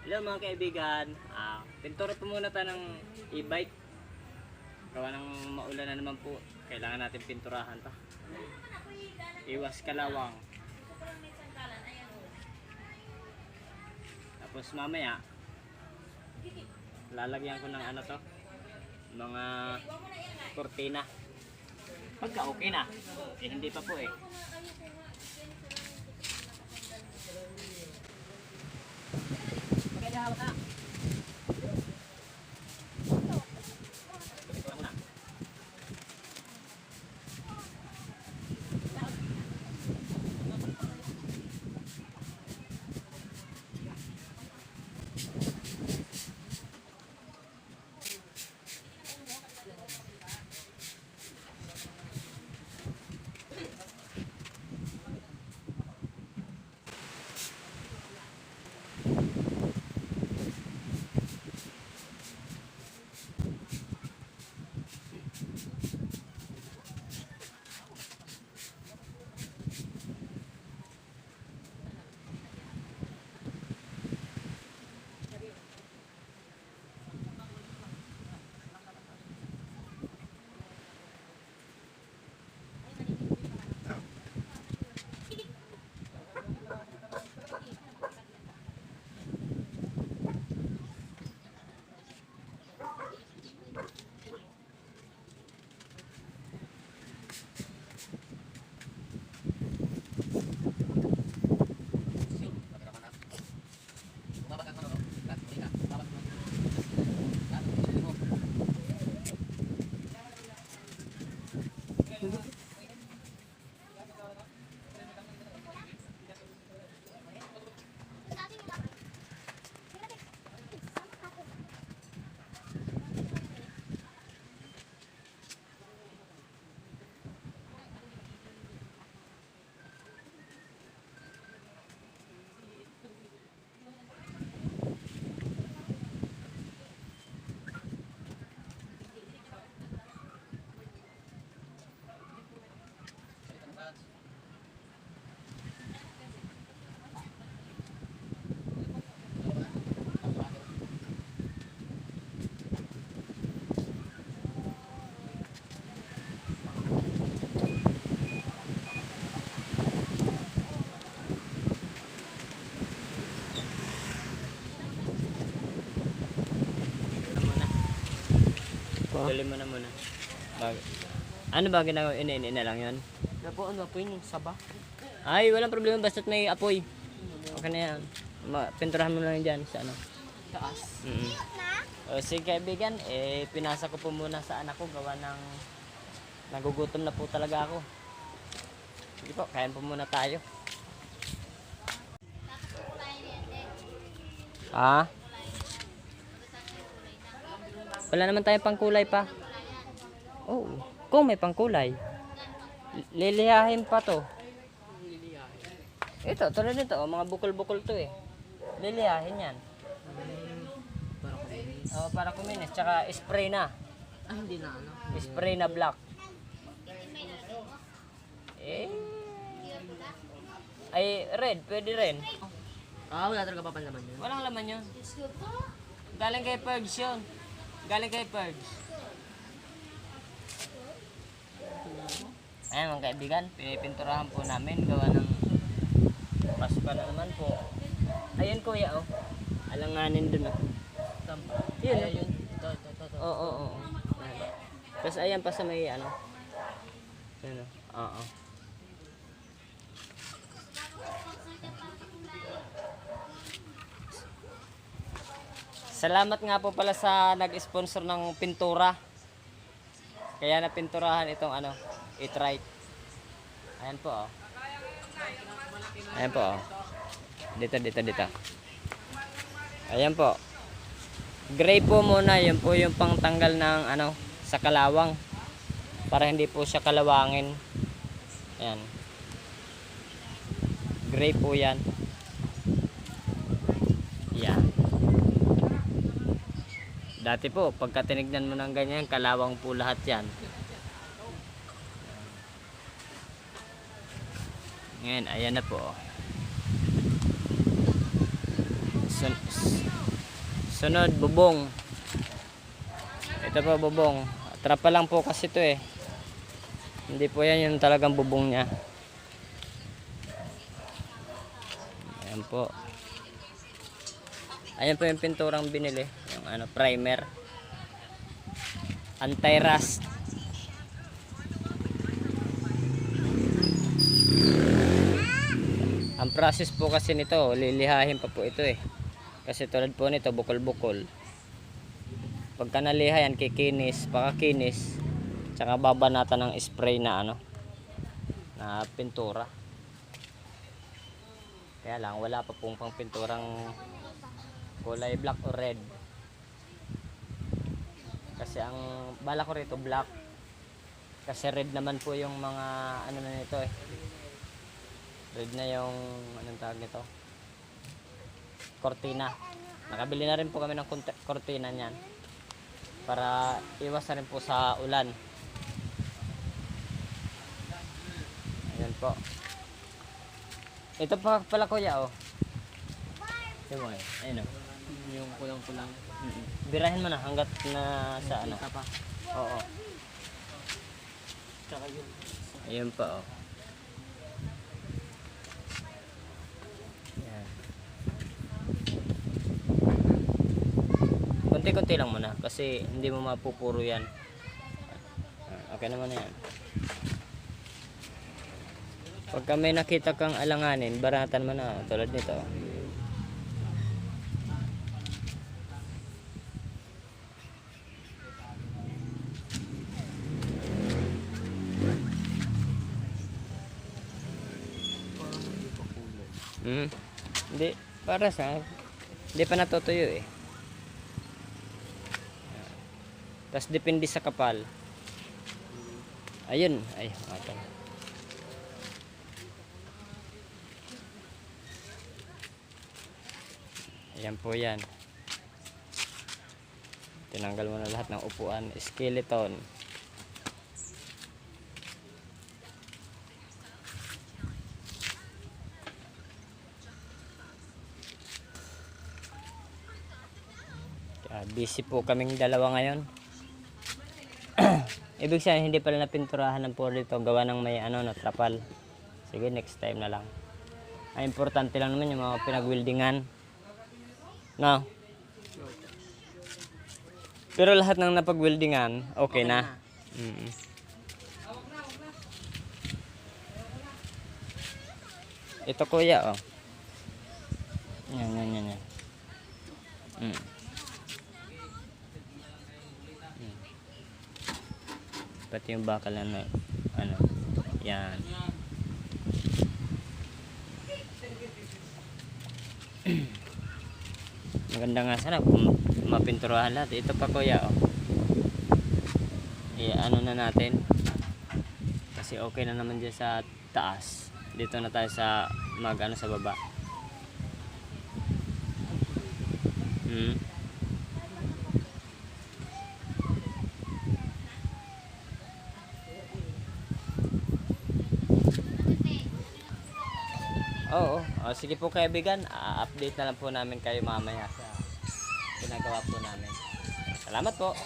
Hello mga kaibigan, pintura po muna tayo ng e-bike. Gawa ng maulan na naman po, kailangan natin pinturahan to. Iwas kalawang. Tapos mamaya, lalagyan ko ng ano to, mga kortina. Pagka okay na, hindi pa po eh. Hawak ka. Tuloy mo na muna. Ano ba ginagawa? Ini na lang yun? Ano po yung saba? Ay, walang problema. Basta't may apoy. Okay na yan. Pinturahan mo lang dyan sa ano. Taas. O sige kaibigan, pinasa ko po muna sa anak ko. Gawa ng nagugutom na po talaga ako. Sige po, kain po muna tayo. Wala naman tayong pangkulay pa. Oh, kung may pangkulay, lilihahin pa to. Ito, tulad nito, mga bukol-bukol to eh. Lilihahin yan. Para kuminis. Para kuminis, tsaka spray na. Hindi na ano. Spray na black. Ay, red, pwede rin. Wala talaga papanlaman yun. Walang laman yun. Galing kay Purge yun. Galing kay Purge. Ayan mga kaibigan, pinipinturahan po namin. Gawa ng Pasko na naman po. Ayun kuya oh. Alanganin dun oh. Yun oh. Yun. Ito. Oo. Tapos ayan pa sa may ano. Yun oh. Oo. Salamat nga po pala sa nag-sponsor ng pintura. Kaya napinturahan itong ano, E-Trike. Ayan po oh. Ayan po oh. Dito. Ayan po. Gray po muna, yun po yung pangtanggal ng ano, sa kalawang. Para hindi po siya kalawangin. Ayan. Gray po yan. Yan. Dati po, pagka tinignan mo ng ganyan, kalawang po lahat yan. Ngayon, ayan na po. Sunod, bubong. Ito po bubong. Trapa lang po kasi ito eh. Hindi po yan yung talagang bubong niya. Ayan po. Ayan po yung pinturang binili. Yung ano, primer. Anti-rust. Ang process po kasi nito, lilihahin pa po ito eh. Kasi tulad po nito, bukol-bukol. Pagka naliha yan, kikinis, pakakinis, tsaka babanatan ng spray na ano, na pintura. Kaya lang, wala pa pong pang pinturang kulay black or red. Kasi ang bala ko rito black. Kasi red naman po yung mga ano na nito eh. Red na yung anong tawag nito? Cortina. Nakabili na rin po kami ng cortina niyan para iwas na rin po sa ulan. Ayan po. Ito pa pala kuya oh. Diba eh? Ayun oh. Yung kulang-kulang. Birahin mo na hanggat na sa ano. Kita pa. Oo. Tsaka yun. Ayun pa oh. Yan. Konti-konti lang muna kasi hindi mo mapupuro yan. Okay naman na yan. Pagka may nakita kang alanganin, baratan mo na tulad nito. Hindi, para sa hindi pa natutuyo eh. Tapos depende sa kapal. Ayun, ay, ito. Ayan po yan. Tinanggal mo na lahat ng upuan, skeleton. Busy po kaming dalawa ngayon. Ibig sabihin hindi pala napinturahan ng puro dito, gawa ng may ano na trapal. Sige, next time na lang. Ay importante lang naman yung mga pinag-weldingan. No. Pero lahat ng napag-weldingan, okay na. Ito kuya oh. Yan. Pati yung bakal na ano, yan. Maganda nga sana kung mapinturahan lahat. Ito pa kuya oh. Ano na natin. Kasi okay na naman dyan sa taas. Dito na tayo sa ano sa baba. Oo. Sige po kaibigan, update na lang po namin kayo mamaya sa ginagawa po namin. Salamat po.